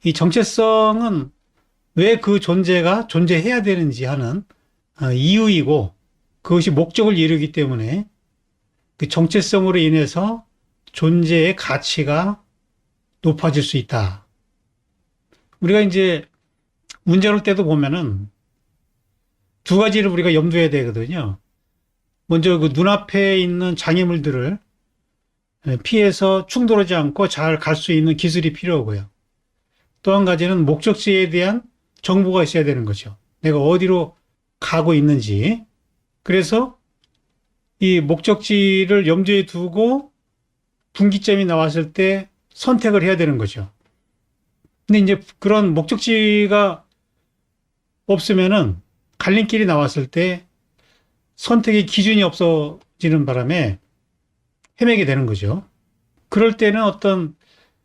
이 정체성은 왜 그 존재가 존재해야 되는지 하는 이유이고 그것이 목적을 이루기 때문에 그 정체성으로 인해서 존재의 가치가 높아질 수 있다. 우리가 이제 문제 올 때도 보면은 두 가지를 우리가 염두해야 되거든요. 먼저 그 눈앞에 있는 장애물들을 피해서 충돌하지 않고 잘 갈 수 있는 기술이 필요하고요. 또 한 가지는 목적지에 대한 정보가 있어야 되는 거죠. 내가 어디로 가고 있는지. 그래서 이 목적지를 염두에 두고 분기점이 나왔을 때 선택을 해야 되는 거죠. 근데 이제 그런 목적지가 없으면은 갈림길이 나왔을 때 선택의 기준이 없어지는 바람에 헤매게 되는 거죠. 그럴 때는 어떤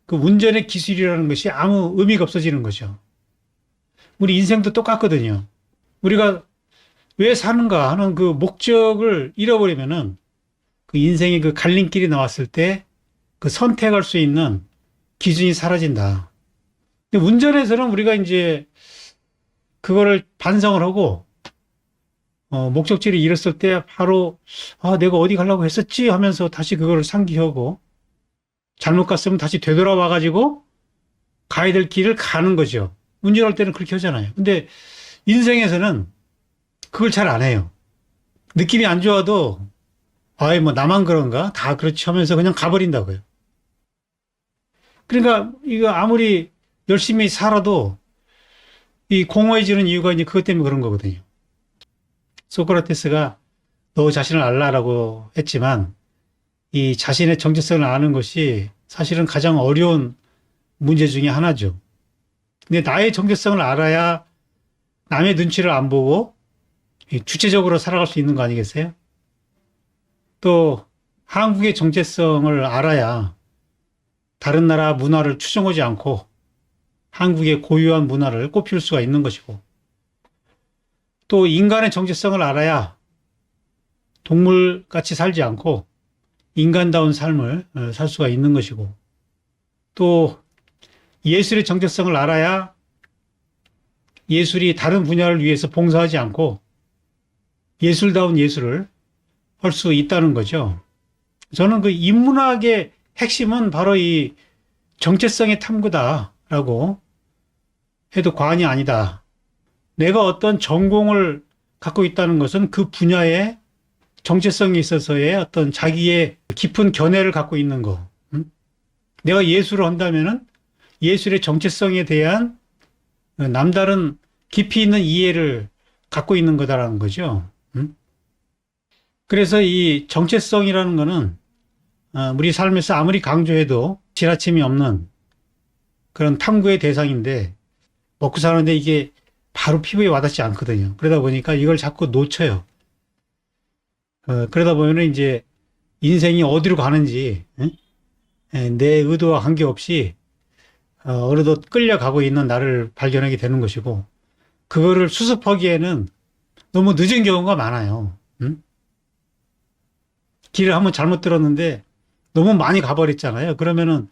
그 운전의 기술이라는 것이 아무 의미가 없어지는 거죠. 우리 인생도 똑같거든요. 우리가 왜 사는가 하는 그 목적을 잃어버리면은 그 인생의 그 갈림길이 나왔을 때 그 선택할 수 있는 기준이 사라진다. 근데 운전에서는 우리가 이제 그거를 반성을 하고 목적지를 잃었을 때 바로 내가 어디 가려고 했었지 하면서 다시 그거를 상기하고 잘못 갔으면 다시 되돌아와 가지고 가야 될 길을 가는 거죠. 운전할 때는 그렇게 하잖아요. 근데 인생에서는 그걸 잘 안 해요. 느낌이 안 좋아도 아이 뭐 나만 그런가? 다 그렇지 하면서 그냥 가버린다고요. 그러니까 이거 아무리 열심히 살아도 이 공허해지는 이유가 이제 그것 때문에 그런 거거든요. 소크라테스가 너 자신을 알라라고 했지만 이 자신의 정체성을 아는 것이 사실은 가장 어려운 문제 중에 하나죠. 근데 나의 정체성을 알아야 남의 눈치를 안 보고 주체적으로 살아갈 수 있는 거 아니겠어요? 또 한국의 정체성을 알아야 다른 나라 문화를 추종하지 않고 한국의 고유한 문화를 꽃피울 수가 있는 것이고 또 인간의 정체성을 알아야 동물같이 살지 않고 인간다운 삶을 살 수가 있는 것이고 또 예술의 정체성을 알아야 예술이 다른 분야를 위해서 봉사하지 않고 예술다운 예술을 할 수 있다는 거죠. 저는 그 인문학의 핵심은 바로 이 정체성의 탐구다라고 해도 과언이 아니다. 내가 어떤 전공을 갖고 있다는 것은 그 분야의 정체성에 있어서의 어떤 자기의 깊은 견해를 갖고 있는 거. 내가 예술을 한다면은 예술의 정체성에 대한 남다른 깊이 있는 이해를 갖고 있는 거다라는 거죠. 그래서 이 정체성이라는 거는 우리 삶에서 아무리 강조해도 지나침이 없는 그런 탐구의 대상인데 먹고 사는데 이게 바로 피부에 와닿지 않거든요. 그러다 보니까 이걸 자꾸 놓쳐요. 그러다 보면은 이제 인생이 어디로 가는지 내 의도와 관계없이 어느덧 끌려가고 있는 나를 발견하게 되는 것이고 그거를 수습하기에는 너무 늦은 경우가 많아요. 길을 한번 잘못 들었는데 너무 많이 가버렸잖아요. 그러면은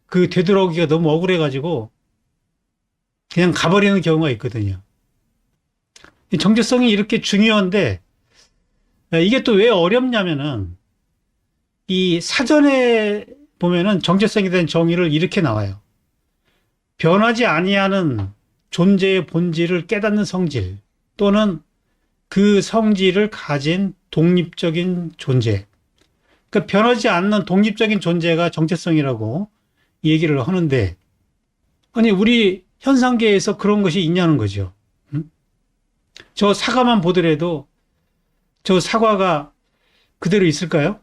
그 되돌아오기가 너무 억울해가지고 그냥 가버리는 경우가 있거든요. 이 정체성이 이렇게 중요한데 이게 또 왜 어렵냐면은 이 사전에 보면은 정체성에 대한 정의를 이렇게 나와요. 변하지 아니하는 존재의 본질을 깨닫는 성질 또는 그 성질을 가진 독립적인 존재. 그러니까 변하지 않는 독립적인 존재가 정체성이라고 얘기를 하는데 아니 우리 현상계에서 그런 것이 있냐는 거죠. 저 사과만 보더라도 저 사과가 그대로 있을까요?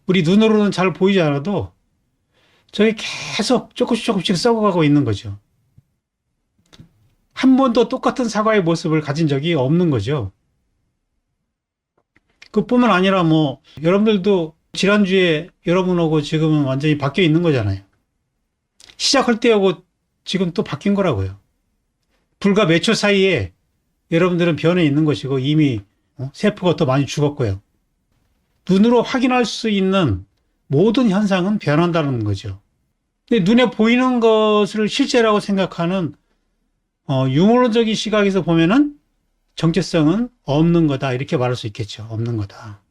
우리 눈으로는 잘 보이지 않아도 저게 계속 조금씩 썩어가고 있는 거죠. 한 번도 똑같은 사과의 모습을 가진 적이 없는 거죠. 그뿐만 아니라 뭐 여러분들도 지난주에 여러분하고 지금은 완전히 바뀌어 있는 거잖아요. 시작할 때하고 지금 또 바뀐 거라고요. 불과 몇 초 사이에 여러분들은 변해 있는 것이고 이미 세포가 더 많이 죽었고요. 눈으로 확인할 수 있는 모든 현상은 변한다는 거죠. 근데 눈에 보이는 것을 실제라고 생각하는 유머론적인 시각에서 보면은 정체성은 없는 거다 이렇게 말할 수 있겠죠. 없는 거다.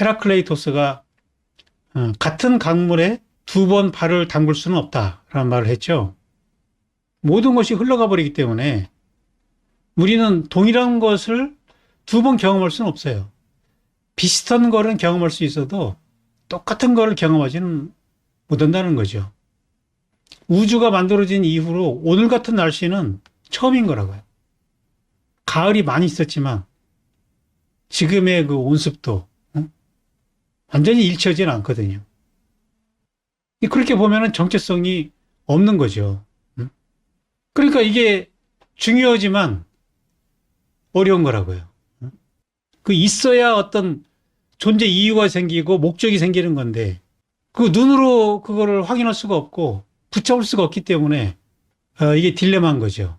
헤라클레이토스가 같은 강물에 두 번 발을 담글 수는 없다라는 말을 했죠. 모든 것이 흘러가 버리기 때문에 우리는 동일한 것을 두 번 경험할 수는 없어요. 비슷한 거는 경험할 수 있어도 똑같은 거를 경험하지는 못한다는 거죠. 우주가 만들어진 이후로 오늘 같은 날씨는 처음인 거라고요. 가을이 많이 있었지만 지금의 그 온습도 완전히 일치하지는 않거든요. 그렇게 보면은 정체성이 없는 거죠. 그러니까 이게 중요하지만 어려운 거라고요. 그 있어야 어떤 존재 이유가 생기고 목적이 생기는 건데 그 눈으로 그거를 확인할 수가 없고 붙잡을 수가 없기 때문에 이게 딜레마인 거죠.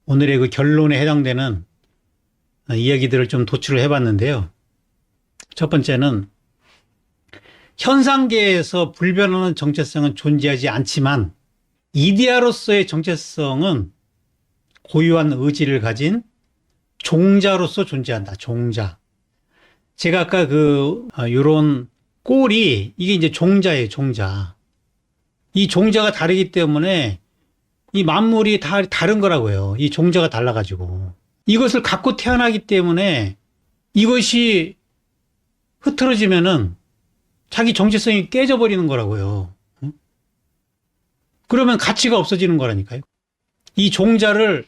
오늘의 그 결론에 해당되는 이야기들을 좀 도출을 해봤는데요. 첫 번째는 현상계에서 불변하는 정체성은 존재하지 않지만 이데아로서의 정체성은 고유한 의지를 가진 종자로서 존재한다. 종자. 제가 아까 요런 꼴이 이게 이제 종자예요. 종자. 이 종자가 다르기 때문에 이 만물이 다 다른 거라고요. 이 종자가 달라가지고. 이것을 갖고 태어나기 때문에 이것이 흐트러지면은 자기 정체성이 깨져버리는 거라고요. 그러면 가치가 없어지는 거라니까요. 이 종자를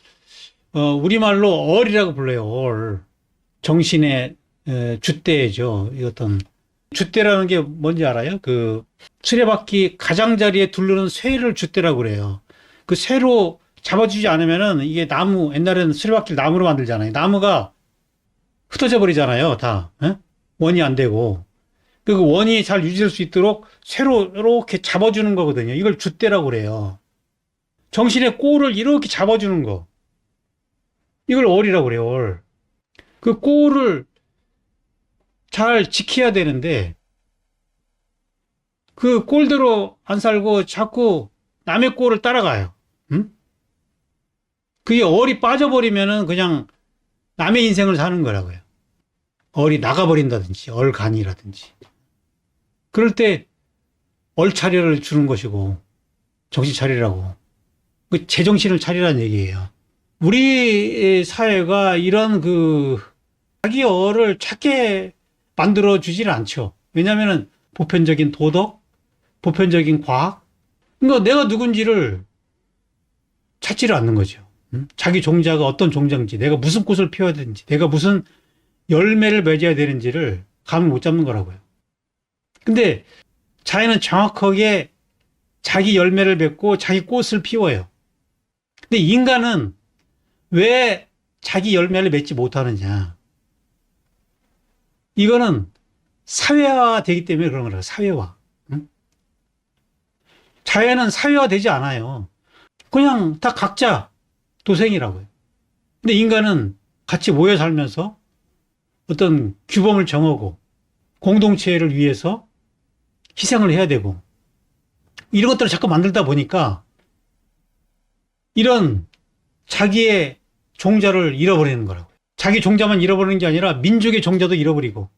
우리말로 얼이라고 불러요. 얼. 정신의 줏대죠. 이 어떤 줏대라는 게 뭔지 알아요? 그 수레바퀴 가장자리에 두르는 쇠를 줏대라고 그래요. 그 쇠로 잡아주지 않으면은 이게 나무, 옛날에는 수레바퀴를 나무로 만들잖아요. 나무가 흩어져 버리잖아요. 다. 에? 원이 안 되고. 그 원이 잘 유지될 수 있도록 쇠로 이렇게 잡아주는 거거든요. 이걸 줏대라고 그래요. 정신의 꼴을 이렇게 잡아주는 거. 이걸 얼이라고 그래요. 얼. 그 꼴을 잘 지켜야 되는데 그 꼴대로 안 살고 자꾸 남의 꼴을 따라가요. 응? 그게 얼이 빠져버리면은 그냥 남의 인생을 사는 거라고요. 얼이 나가버린다든지 얼간이라든지. 그럴 때 얼차려를 주는 것이고 정신 차리라고. 그 제정신을 차리라는 얘기예요. 우리 사회가 이런 자기 얼을 찾게 만들어 주지는 않죠. 왜냐하면은 보편적인 도덕, 보편적인 과학, 그러니까 내가 누군지를 찾지를 않는 거죠. 자기 종자가 어떤 종자인지, 내가 무슨 꽃을 피워야 되는지, 내가 무슨 열매를 맺어야 되는지를 감을 못 잡는 거라고요. 근데 자연은 정확하게 자기 열매를 맺고 자기 꽃을 피워요. 근데 인간은 왜 자기 열매를 맺지 못하느냐? 이거는 사회화 되기 때문에 그런 거라고, 사회화. 응? 자연은 사회화 되지 않아요. 그냥 다 각자 도생이라고요. 근데 인간은 같이 모여 살면서 어떤 규범을 정하고 공동체를 위해서 희생을 해야 되고 이런 것들을 자꾸 만들다 보니까 이런 자기의 종자를 잃어버리는 거라고요. 자기 종자만 잃어버리는 게 아니라 민족의 종자도 잃어버리고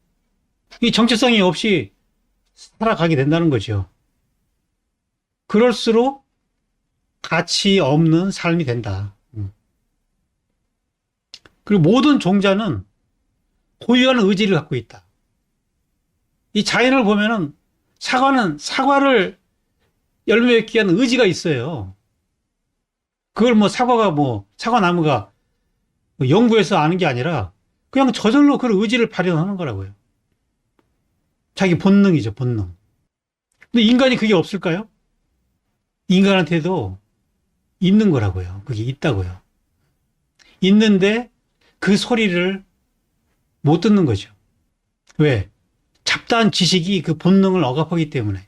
이 정체성이 없이 살아가게 된다는 거죠. 그럴수록 가치 없는 삶이 된다. 그리고 모든 종자는 고유한 의지를 갖고 있다. 이 자연을 보면은 사과는 사과를 열매 맺기 위한 의지가 있어요. 그걸 사과나무가 연구해서 아는 게 아니라 그냥 저절로 그런 의지를 발현하는 거라고요. 자기 본능이죠, 본능. 근데 인간이 그게 없을까요? 인간한테도 있는 거라고요. 그게 있다고요. 있는데 그 소리를 못 듣는 거죠. 왜? 잡다한 지식이 그 본능을 억압하기 때문에.